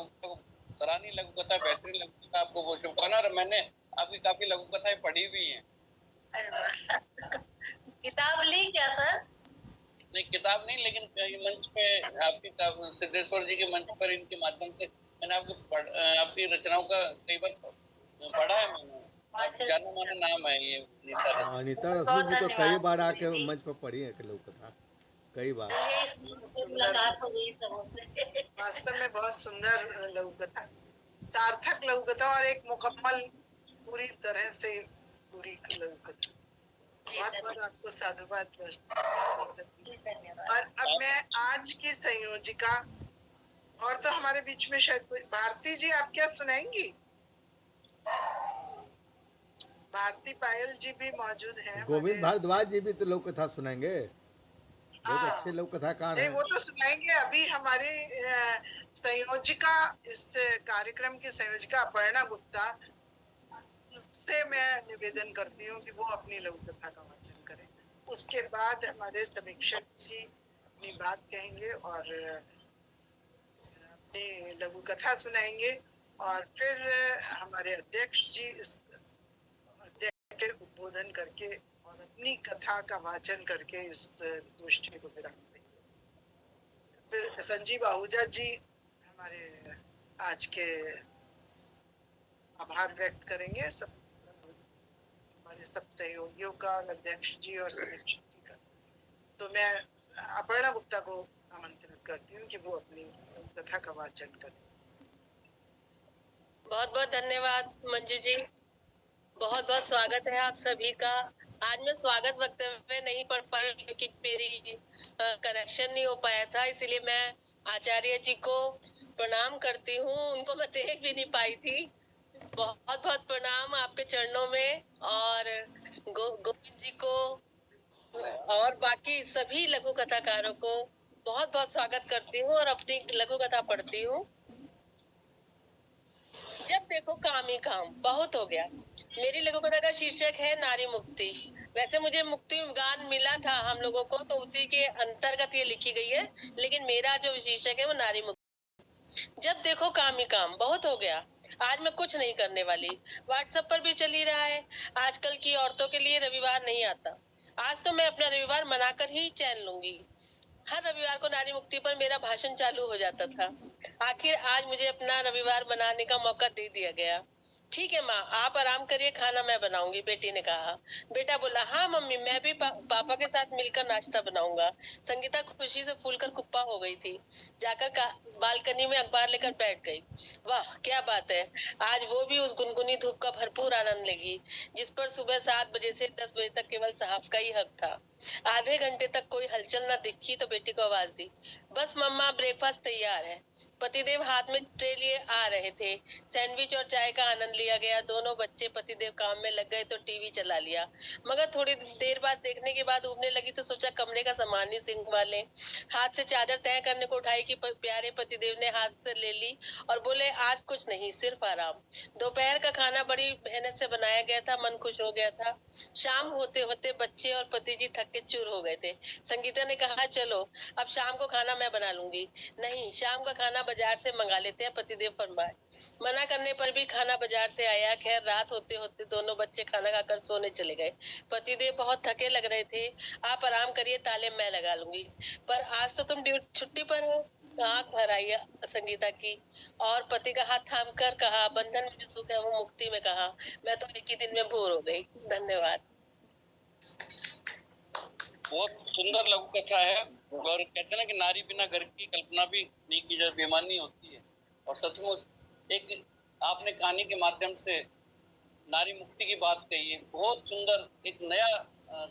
आपको सराहनीय लघु कथा, बेहतरीन लघु कथा, आपको बहुत शुभकामनाएं। और मैंने आपकी काफी लघु कथाएं पढ़ी भी हैं। किताब ली क्या सर? नहीं, किताब नहीं, लेकिन ये मंच पे आपकी सिद्धेश्वर जी के मंच पर इनके माध्यम से मैंने आपकी रचनाओं का कई बार पढ़ा है मैंने। जाना माना नाम है ये नीता रश्मि। अनीता रश्मि जी तो कई बार आके मंच पर पढ़ी है लघु कथा, कई बार। वास्तव में बहुत सुंदर लघु कथा, सार्थक लघु कथा और एक मुकम्मल पूरी तरह से पूरी लघु कथा। बहुत बहुत आपको साधुवाद। और अब मैं आज की संयोजिका, और तो हमारे बीच में शायद कोई, भारती जी आप क्या सुनाएंगी? भारती पायल जी भी मौजूद हैं। गोविंद भारद्वाज जी भी तो लोक कथा सुनाएंगे, बहुत अच्छे लोक कथाकार हैं। वो तो सुनाएंगे। अभी हमारी संयोजिका, इस कार्यक्रम की संयोजिका अपर्णा गुप्ता, उससे मैं निवेदन करती हूँ कि वो अपनी लघु कथा का वाचन करें। उसके बाद हमारे समीक्षक जी अपनी बात कहेंगे और अपनी लघु कथा सुनाएंगे, और फिर हमारे अध्यक्ष जी इस अध्यक्ष के उद्बोधन करके और अपनी कथा का वाचन करके इस गोष्ठी को विराम देंगे। फिर संजीव आहूजा जी हमारे आज के आभार व्यक्त करेंगे हमारे सब सहयोगियों का, अध्यक्ष जी और समीक्षक जी का। तो मैं अपर्णा गुप्ता को आमंत्रित करती हूँ कि वो अपनी कथा का वाचन करें। बहुत बहुत धन्यवाद मंजू जी, बहुत बहुत स्वागत है आप सभी का। आज मैं स्वागत वक्तव्य नहीं पढ़ पाई क्योंकि मेरी करेक्शन नहीं हो पाया था, इसलिए मैं आचार्य जी को प्रणाम करती हूँ। उनको मैं देख भी नहीं पाई थी। बहुत बहुत प्रणाम आपके चरणों में, और गोविंद जी को और बाकी सभी लघु कथाकारों को बहुत बहुत स्वागत करती हूँ और अपनी लघु कथा पढ़ती हूँ। जब देखो काम ही काम, बहुत हो गया। मेरी लघु कथा का शीर्षक है नारी मुक्ति। वैसे मुझे मुक्ति गान मिला था हम लोगों को, तो उसी के अंतर्गत ये लिखी गई है, लेकिन मेरा जो शीर्षक है वो नारी मुक्ति। जब देखो काम ही काम, बहुत हो गया। आज मैं कुछ नहीं करने वाली। व्हाट्सएप पर भी चल ही रहा है, आजकल की औरतों के लिए रविवार नहीं आता। आज तो मैं अपना रविवार मनाकर ही चैन लूंगी। हर रविवार को नारी मुक्ति पर मेरा भाषण चालू हो जाता था। आखिर आज मुझे अपना रविवार मनाने का मौका दे दिया गया। ठीक है माँ, आप आराम करिए, खाना मैं बनाऊंगी, बेटी ने कहा। बेटा बोला, हाँ मम्मी, मैं भी पापा के साथ मिलकर नाश्ता बनाऊंगा। संगीता खुशी से फूलकर कुप्पा हो गई थी। जाकर बालकनी में अखबार लेकर बैठ गई। वाह क्या बात है, आज वो भी उस गुनगुनी धूप का भरपूर आनंद लेगी जिस पर सुबह 7 बजे से 10 बजे तक केवल साहब का ही हक था। आधे घंटे तक कोई हलचल न दिखी तो बेटी को आवाज दी, बस मम्मा ब्रेकफास्ट तैयार है। पतिदेव हाथ में ट्रे लिए आ रहे थे। सैंडविच और चाय का आनंद लिया गया। दोनों बच्चे पतिदेव काम में लग गए तो टीवी चला लिया, मगर थोड़ी देर बाद देखने के बाद उबने लगी तो सोचा कमरे का सामान ही सिंगवा लें। हाथ से चादर तय करने को उठाई कि प्यारे पतिदेव ने हाथ से ले ली और बोले, आज कुछ नहीं, सिर्फ आराम। दोपहर का खाना बड़ी मेहनत से बनाया गया था, मन खुश हो गया था। शाम होते होते बच्चे और पति जी थक के चूर हो गए थे। संगीता ने कहा, चलो अब शाम को खाना मैं बना लूंगी। नहीं, शाम का खाना बाजार से मंगा लेते हैं, पतिदेव फरमाए। मना करने पर भी खाना बाजार से आया। खैर रात होते होते दोनों बच्चे खाना खाकर सोने चले गए। पतिदेव बहुत थके लग रहे थे। आप आराम करिए, ताले मैं लगा लूंगी। पर आज तो तुम छुट्टी पर हो। आंख भर आई संगीता की, और पति का हाथ थाम कर कहा, बंधन में जो सुख है वो मुक्ति में कहा। मैं तो एक ही दिन में बोर हो गई। धन्यवाद। बहुत सुंदर लघु कथा है, और कहते हैं ना कि नारी बिना घर की कल्पना भी नहीं की जा, बेमानी होती है। और सचमुच एक आपने कहानी के माध्यम से नारी मुक्ति की बात कही है। बहुत सुंदर एक नया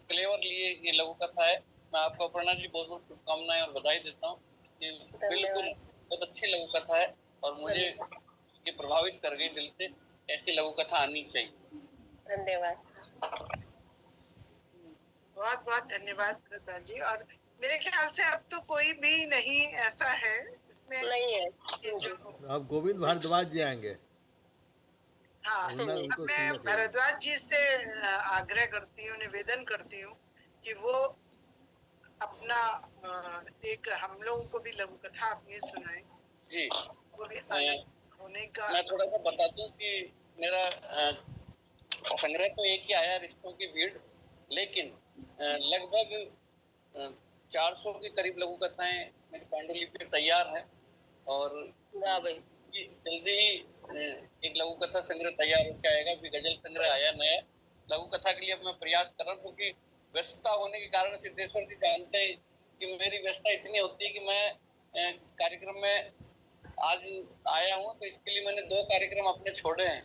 फ्लेवर लिए ये लघु कथा है। मैं आपको अपर्णा जी बहुत बहुत शुभकामनाएं और बधाई देता हूँ। बिल्कुल बहुत अच्छी लघु कथा है और मुझे ये प्रभावित कर गई दिल से। ऐसी लघु कथा आनी चाहिए। धन्यवाद। बहुत बहुत धन्यवाद कृपा जी। और मेरे ख्याल से अब तो कोई भी नहीं ऐसा है इसमें नहीं है जो अब गोविंद भारद्वाज जी आएंगे। हाँ, मैं भारद्वाज जी से आग्रह करती हूँ, निवेदन करती हूँ कि वो अपना एक हम लोगों को भी लघु कथा अपनी सुनाए। जी। बिल्कुल अलग होने का। मैं थोड़ा सा बता दूं कि मेरा संग्रह तो एक ही आया, रिश्तों की भीड़, लेकिन लगभग 400 के करीब लघु कथाएं मेरी पांडुलिपि पे तैयार है। और वाह भाई, जल्दी ही एक लघु कथा संग्रह तैयार होकर आएगा। भी गजल संग्रह आया नया लघु कथा के लिए। अब मैं प्रयास कर रहा हूँ, क्योंकि व्यस्तता होने के कारण सिद्धेश्वर जी जानते हैं कि मेरी व्यस्तता इतनी होती है कि मैं कार्यक्रम में आज आया हूँ तो इसके लिए मैंने 2 कार्यक्रम अपने छोड़े हैं,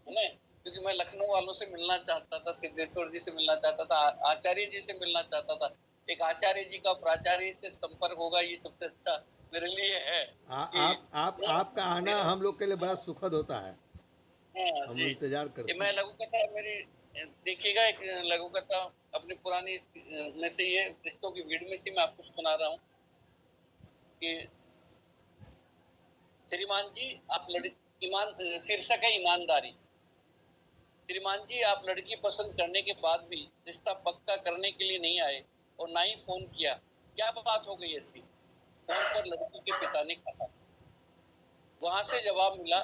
है ना। क्योंकि मैं लखनऊ वालों से मिलना चाहता था, सिद्धेश्वर जी से मिलना चाहता था, आचार्य जी से मिलना चाहता था। एक आचार्य जी का प्राचार्य से संपर्क होगा, ये सबसे अच्छा मेरे लिए है। आपका आना हम लोग के लिए बड़ा सुखद होता है। हाँ हम जी, इंतजार करते मैं हैं। लघु कथा मेरी देखिएगा, एक लघु कथा अपनी पुरानी में से, ये रिश्तों की भीड़ में से मैं आपको सुना रहा हूँ कि श्रीमान जी आप शीर्षक है ईमानदारी। श्रीमान जी आप लड़की पसंद करने के बाद भी रिश्ता पक्का करने के लिए नहीं आए और ना ही फोन किया, क्या बात हो गई ऐसी? फोन पर लड़की के पिता ने कहा। वहां से जवाब मिला,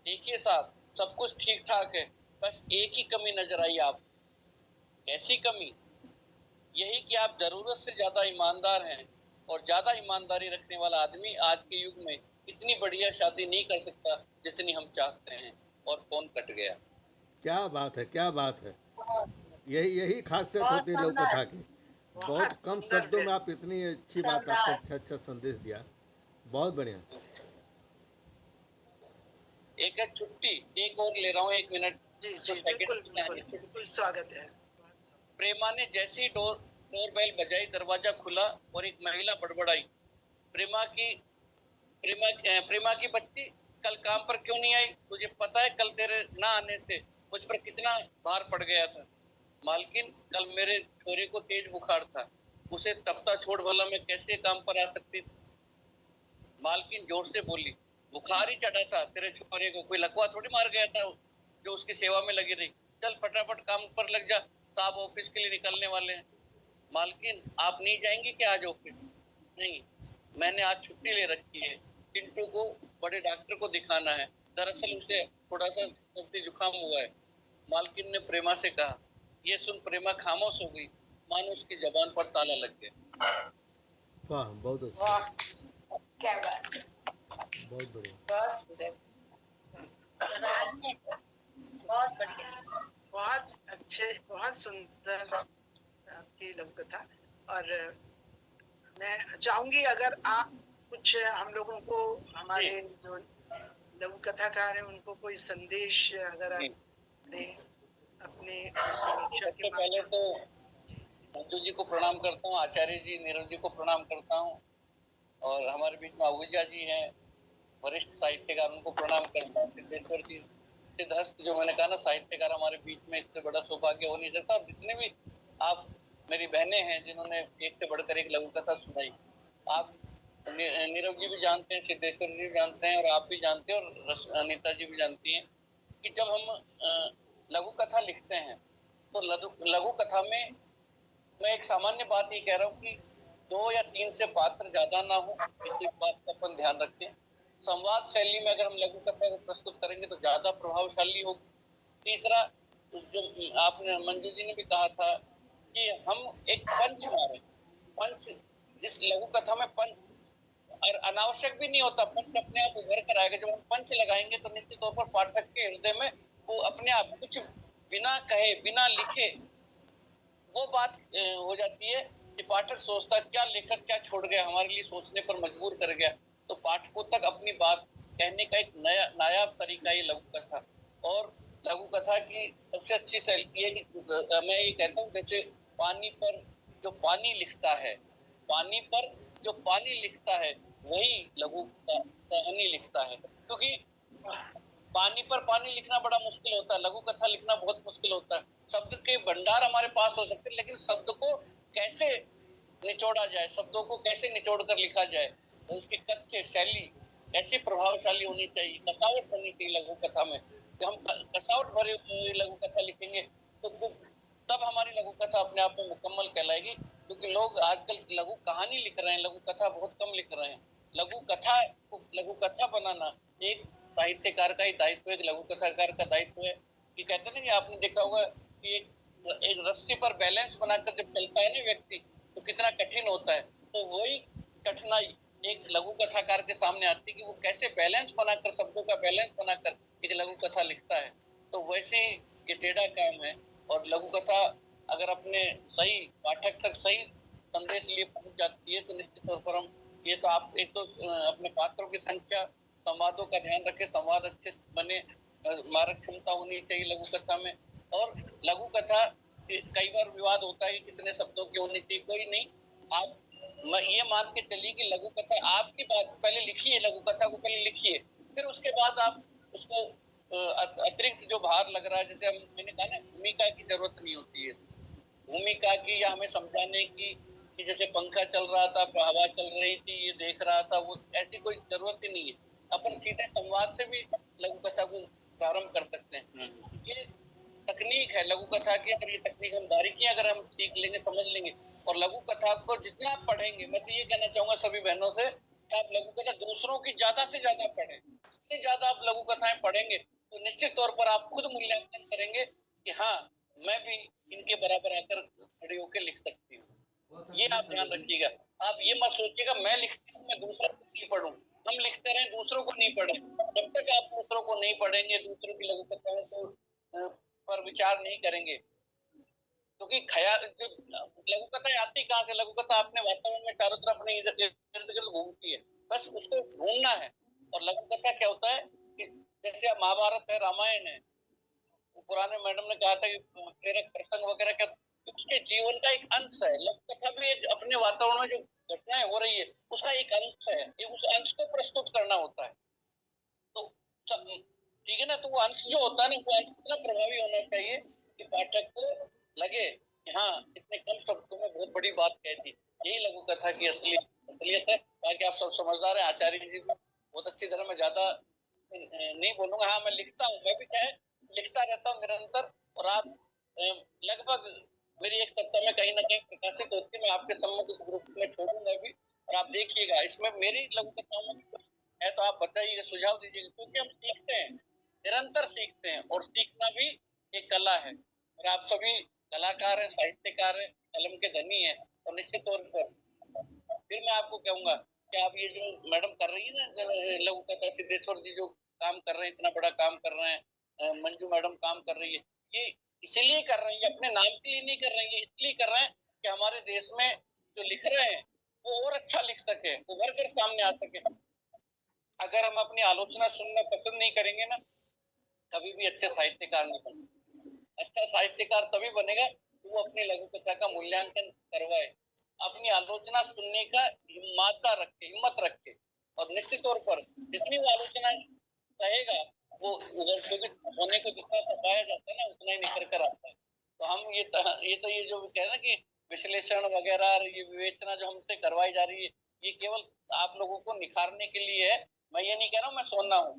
देखिए साहब सब कुछ ठीक ठाक है, बस एक ही कमी नजर आई आप। ऐसी कमी? यही कि आप जरूरत से ज्यादा ईमानदार हैं, और ज्यादा ईमानदारी रखने वाला आदमी आज के युग में इतनी बढ़िया शादी नहीं कर सकता जितनी हम चाहते हैं। और फोन कट गया। क्या बात है, क्या बात है। यही खासियत बहुत होती है लोक सुंदर, कथा की। बहुत बहुत कम सुंदर शब्दों में व्यक्त। आप इतनी अच्छी बात, आपने अच्छा संदेश दिया। बहुत बढ़िया। एक है छुट्टी, एक और ले रहा हूँ, 1 मिनट। जी तो जी, सेकंड बिल्कुल की बिल्कुल कहानी है। बिल्कुल स्वागत है। प्रेमा ने जैसे ही डोरबेल बजाई, दरवाजा खुला और एक महिला बड़बड़ाई, प्रेमा की बच्ची कल काम पर क्यों नहीं आई? तुझे पता है कल तेरे ना आने से मुझ पर कितना भार पड़ गया था। मालकिन कल मेरे छोरे को तेज बुखार था, उसे तपता छोड़ भला मैं कैसे काम पर आ सकती थी? मालकिन जोर से बोली, बुखार ही चढ़ा था तेरे छोरे को, कोई लकवा थोड़ी मार गया था जो उसकी सेवा में लगी रही। चल फटाफट काम पर लग जा, साहब ऑफिस के लिए निकलने वाले हैं। मालकिन आप नहीं जाएंगी क्या आज ऑफिस? नहीं, मैंने आज छुट्टी ले रखी है, चिंटू को बड़े डॉक्टर को दिखाना है, दरअसल उसे थोड़ा सा सर्दी जुकाम हुआ है। मालकिन ने प्रेमा से कहा। ये सुन प्रेमा खामोश हो गई, मानो उसकी जबान पर ताला लग गया। वाह, बहुत अच्छा, वाह, क्या बात, बहुत बढ़िया। बहुत सुंदर, बहुत बढ़िया। बहुत अच्छे, बहुत सुंदर आपकी लघु कथा। और मैं चाहूंगी अगर आप कुछ हम लोगों को, हमारे जो लघु कथाकार हैं, उनको कोई संदेश अगर आप दें अपने समीक्षा के सबसे पहले माध्यम तो मंजू जी को प्रणाम करता हूँ, आचार्य जी नीरज जी को प्रणाम करता हूँ, और हमारे बीच में आहूजा जी हैं वरिष्ठ साहित्यकार, उनको प्रणाम करता हूँ। सिद्धेश्वर जी सिद्धहस्त, जो मैंने कहा ना साहित्यकार हमारे बीच में, इससे बड़ा सौभाग्य हो नहीं सकता। जितने भी आप मेरी बहनें हैं जिन्होंने एक से बढ़कर एक लघु कथा सुनाई, आप नीरव जी भी जानते हैं, सिद्धेश्वर जी भी जानते हैं, और आप भी जानते हैं, और अनीता जी भी जानती हैं कि जब हम लघु कथा लिखते हैं तो लघु कथा में मैं एक सामान्य बात ये कह रहा हूँ कि 2 या 3 से पात्र ज्यादा ना हो, इस बात का अपन ध्यान रखें। संवाद शैली में अगर हम लघु कथा को प्रस्तुत करेंगे तो ज्यादा प्रभावशाली होगी। तीसरा, जो आपने मंजू जी ने भी कहा था कि हम एक पंच मारे, पंच, इस लघु कथा में पंच, और अनावश्यक भी नहीं होता, पंच अपने आप उभर कर आएगा। जब हम पंच लगाएंगे तो निश्चित तौर पर पाठक के हृदय में वो अपने आप कुछ बिना कहे बिना लिखे वो बात हो जाती है कि पाठक सोचता क्या लेखक क्या छोड़ गया, हमारे लिए सोचने पर मजबूर कर गया। तो पाठकों तक अपनी बात कहने का एक नया नायाब तरीका ये लघु कथा। और लघु कथा की सबसे अच्छी शैली है कि मैं ये कहता हूँ, जैसे पानी पर जो पानी लिखता है, पानी पर जो पानी लिखता है वही लघु कहानी लिखता है। क्योंकि पानी पर पानी लिखना बड़ा मुश्किल होता है, लघु कथा लिखना बहुत मुश्किल होता है। शब्द के भंडार हमारे पास हो सकते हैं, लेकिन शब्द को कैसे निचोड़ा जाए, शब्दों को कैसे निचोड़ कर लिखा जाए, तो उसकी कथ्य शैली ऐसी प्रभावशाली होनी चाहिए, कसावट होनी चाहिए लघु कथा में। तो हम कसावट भरी हुई लघु कथा लिखेंगे तो तब हमारी लघु कथा अपने आप में मुकम्मल कहलाएगी। क्योंकि लोग आजकल लघु कहानी लिख रहे हैं, लघु कथा बहुत कम लिख रहे हैं। लघु कथा बनाना एक साहित्यकार का ही दायित्व है, एक लघु कथाकार का दायित्व है कि कहते हैं ना कि आपने देखा होगा कि एक रस्सी पर बैलेंस बनाकर जब चलता है ना व्यक्ति, तो कितना कठिन होता है। तो वही कठिनाई एक लघु कथाकार के सामने आती है कि वो कैसे बैलेंस बनाकर, शब्दों का बैलेंस बनाकर एक लघु कथा लिखता है। तो वैसे ही ये टेढ़ा काम है। और लघु कथा अगर अपने सही पाठक तक सही संदेश लिए पहुंच जाती है तो निश्चित तौर पर हम ये तो आप एक तो अपने पात्रों की संख्या, संवादों का ध्यान रखें, संवाद अच्छे बने, मारक क्षमता होनी चाहिए लघु कथा में। और लघु कथा कई बार विवाद होता है कितने शब्दों की होनी चाहिए, कोई नहीं। आप ये मान के चलिए कि लघु कथा आपकी बात पहले लिखिए, लघु कथा को पहले लिखिए, फिर उसके बाद आप उसको अतिरिक्त जो भार लग रहा है, जैसे मैंने कहा ना, भूमिका की जरूरत नहीं होती है। भूमिका की या हमें समझाने की कि जैसे पंखा चल रहा था, हवा चल रही थी, ये देख रहा था, वो ऐसी कोई जरूरत ही नहीं है। अपन सीधे संवाद से भी लघु कथा को प्रारंभ कर सकते हैं। ये तकनीक है लघु कथा की। अगर ये तकनीक हम बारीकी अगर हम सीख लेंगे, समझ लेंगे, और लघु कथा को जितना आप पढ़ेंगे, मैं तो ये कहना चाहूंगा सभी बहनों से कि आप लघु कथा दूसरों की ज्यादा से ज्यादा पढ़ें। जितनी ज्यादा आप लघु कथाएं पढ़ेंगे तो निश्चित तौर पर आप खुद मूल्यांकन करेंगे कि हाँ, मैं भी इनके बराबर आकर खड़ी होकर लिख सकती हूँ। ये आप ध्यान रखिएगा। आप ये मत सोचिएगा मैं लिखती हूँ, मैं दूसरों को नहीं पढ़ूं। हम लिखते रहे, दूसरों को नहीं पढ़े। जब तक आप दूसरों को नहीं पढ़ेंगे, दूसरों की लघु कथाओं को पर विचार नहीं करेंगे, क्योंकि लघु कथा आती कहाँ से? लघु कथा अपने वातावरण में चारों तरफ अपने इर्द गिर्द घूमती है, बस उसको ढूंढना है। और लघु कथा क्या होता है कि जैसे महाभारत है, रामायण है, पुराने मैडम ने कहा था कि प्रेरक प्रसंग वगैरह क्या, उसके जीवन का एक अंश है। लघु कथा भी अपने वातावरण में जो घटनाएं हो रही है उसका एक अंश है, उस अंश को प्रस्तुत करना होता है। तो ठीक है ना, तो वो अंश जो होता है ना, वो अंश इतना प्रभावी होना चाहिए कि पाठक को लगे कि हाँ, इतने कम शब्दों में बहुत बड़ी बात कह दी। यही लघु कथा की असलियत है। बाकी आप सब समझदार हैं, आचार्य जी बहुत अच्छी तरह, मैं ज्यादा नहीं बोलूंगा। हाँ, मैं लिखता हूँ, मैं भी क्या है लिखता रहता हूँ निरंतर। और आप लगभग मेरी एक सप्ताह में कहीं ना कहीं प्रकाशित होती है, मैं आपके सम्मुख इस ग्रुप में छोड़ूंगा भी, और आप देखिएगा इसमें मेरी लघु कथाओं में है तो आप बताइएगा, सुझाव दीजिएगा, क्योंकि हम सीखते हैं, निरंतर सीखते हैं, और सीखना भी एक कला है। और आप सभी कलाकार हैं, साहित्यकार हैं, कलम के धनी हैं। और निश्चित तौर पर फिर मैं आपको कहूंगा कि आप ये जो मैडम कर रही है ना लघु कथा, सिद्धेश्वर जी जो काम कर रहे हैं, इतना बड़ा काम कर रहे हैं, मंजू मैडम काम कर रही है, ये इसीलिए कर रही है, अपने नाम के लिए नहीं कर रही है, इसलिए कर रहे हैं कि हमारे देश में जो लिख रहे हैं वो और अच्छा लिख सके, उभर कर सामने आ सके। अगर हम अपनी आलोचना सुनना पसंद नहीं करेंगे ना, कभी भी अच्छे साहित्यकार नहीं बनेंगे। अच्छा साहित्यकार तभी बनेगा वो अपनी लघु कथा का मूल्यांकन करवाए, अपनी आलोचना सुनने का हिम्मत रखे। और निश्चित तौर पर जितनी वो आलोचना कहेगा, वो होने को जितना तपाया जाता है ना, उतना ही निखर कर आता है। तो हम ये जो कह ना कि विश्लेषण वगैरह, ये विवेचना जो हमसे करवाई जा रही है, ये केवल आप लोगों को निखारने के लिए है। मैं ये नहीं कह रहा हूँ मैं सोना हूँ,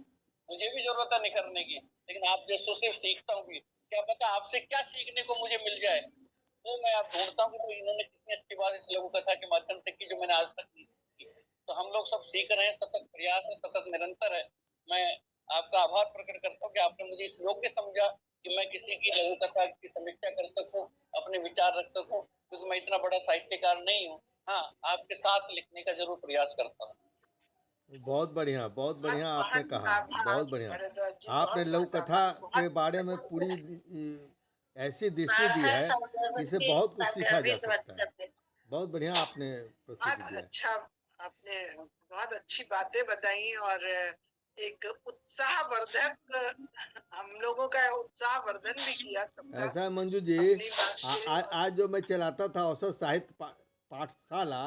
मुझे भी जरूरत है निखरने की, लेकिन आप जैसों से सीखता हूँ भी, क्या पता आपसे क्या सीखने को मुझे मिल जाए। तो मैं आप ढूंढता हूँ तो इन्होंने कितनी अच्छी बात इस लघु कथा के माध्यम से की जो मैंने आज तक नहीं की। तो हम लोग सब सीख रहे हैं, सतत प्रयास है, सतत निरंतर है। मैं आपका आभार प्रकट करता हूँ कि आपने मुझे इस योग्य समझा कि मैं किसी की लघु कथा की समीक्षा कर सकूं, अपने विचार रख सकूं, क्योंकि मैं इतना बड़ा साहित्यकार नहीं हूँ। हाँ, आपके साथ लिखने का जरूर प्रयास करता हूँ। बहुत बढ़िया आपने कहा, बहुत बढ़िया। भरद्वाज जी, आपने लघु कथा के बारे में पूरी ऐसी दृष्टि दी है जिससे बहुत कुछ सीखा जा सकता है। बहुत बढ़िया आपने प्रस्तुति बहुत दिया। अच्छा, आपने बहुत अच्छी बातें बताई, और एक उत्साहवर्धक, हम लोगों का उत्साहवर्धन भी किया सबका। ऐसा है मंजू जी, अपनी बात से। आज जो मैं चलाता था औसत साहित्य पाठशाला,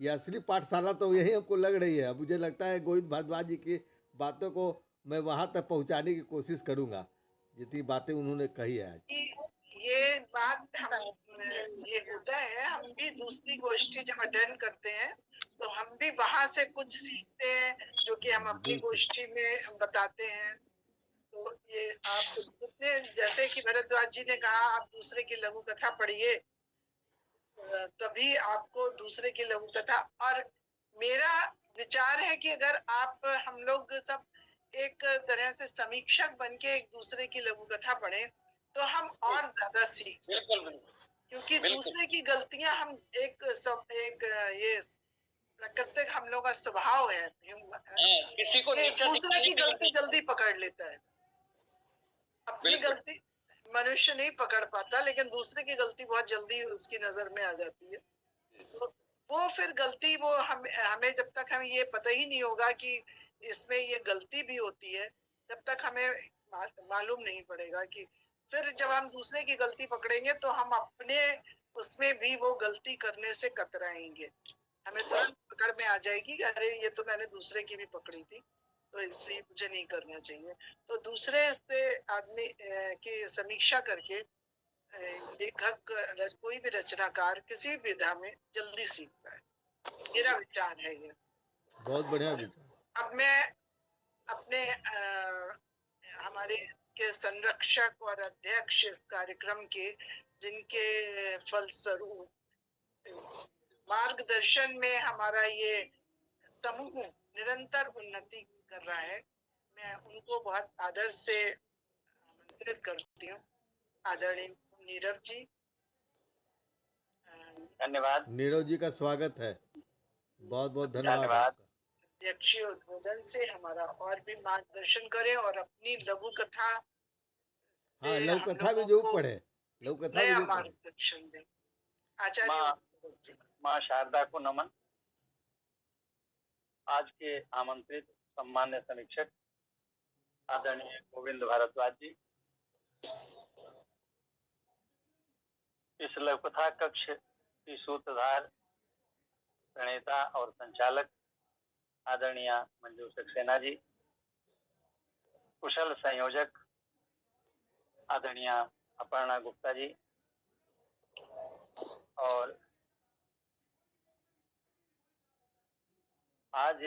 ये असली पाठशाला तो यही हमको लग रही है। मुझे लगता है गोविंद भारद्वाज जी की बातों को मैं वहाँ तक पहुँचाने की कोशिश करूँगा जितनी बातें उन्होंने कही है आज। ये बात ये होता है, हम भी दूसरी गोष्ठी जब अटेंड करते हैं तो हम भी वहां से कुछ सीखते हैं जो कि हम अपनी बिल्कुल। गोष्ठी में बताते हैं। तो ये आप जितने, जैसे कि भरद्वाज जी ने कहा, आप दूसरे की लघु कथा पढ़िए, तभी आपको दूसरे की लघु कथा। और मेरा विचार है कि अगर आप हम लोग सब एक तरह से समीक्षक बन के एक दूसरे की लघु कथा पढ़े तो हम और ज्यादा सीख सकते बिल्कुल बिल्कुल क्योंकि बिल्कुल। दूसरे की गलतियां हम एक ये प्राकृतिक हम लोग का स्वभाव है किसी को कि नीचा दूसरे दिखाने की की गलती जरूरत जल्दी पकड़ लेता है। अपनी बिल्कुल। गलती मनुष्य नहीं पकड़ पाता लेकिन दूसरे की गलती बहुत जल्दी उसकी नजर में आ जाती है। तो वो फिर गलती वो हमें जब तक हमें ये पता ही नहीं होगा कि इसमें ये गलती भी होती है तब तक हमें मालूम नहीं पड़ेगा कि फिर जब हम दूसरे की गलती पकड़ेंगे तो हम अपने उसमें भी वो गलती करने से कतराएंगे। हमें तुरंत पकड़ में आ जाएगी अरे ये तो मैंने दूसरे की भी पकड़ी थी तो इसलिए मुझे नहीं करना चाहिए। तो दूसरे से आदमी की समीक्षा करके लेखक कोई भी रचनाकार किसी भी विधा में जल्दी सीखता है। मेरा विचार है ये। बहुत बढ़िया विचार। अब मैं अपने हमारे के संरक्षक और अध्यक्ष इस कार्यक्रम के जिनके फलस्वरूप मार्गदर्शन में हमारा ये समूह निरंतर उन्नति कर रहा है, मैं उनको बहुत आदर से आमंत्रित करती हूँ। आदरणीय नीरव जी, धन्यवाद। नीरव जी का स्वागत है, बहुत बहुत धन्यवाद धन्यवाद। आपका। अध्यक्षीय उद्बोधन से हमारा और भी मार्गदर्शन करें और अपनी लघु कथा हाँ, से लघु हम कथा भी लोगों जो को पढ़े, लघु कथा भी नया जो पढ़े। मार्गदर्शन दें। आचार्य माँ माँ शारदा को नमन। आज के आमंत्रित सम्मान्य समीक्षक आदरणीय गोविंद भारद्वाज जी, इस लघु कथा कक्ष की सूत्रधार, प्रणेता और संचालक आदरणीय मंजू सक्सेना जी, कुशल संयोजक आदरणीय अपर्णा गुप्ता जी, और आज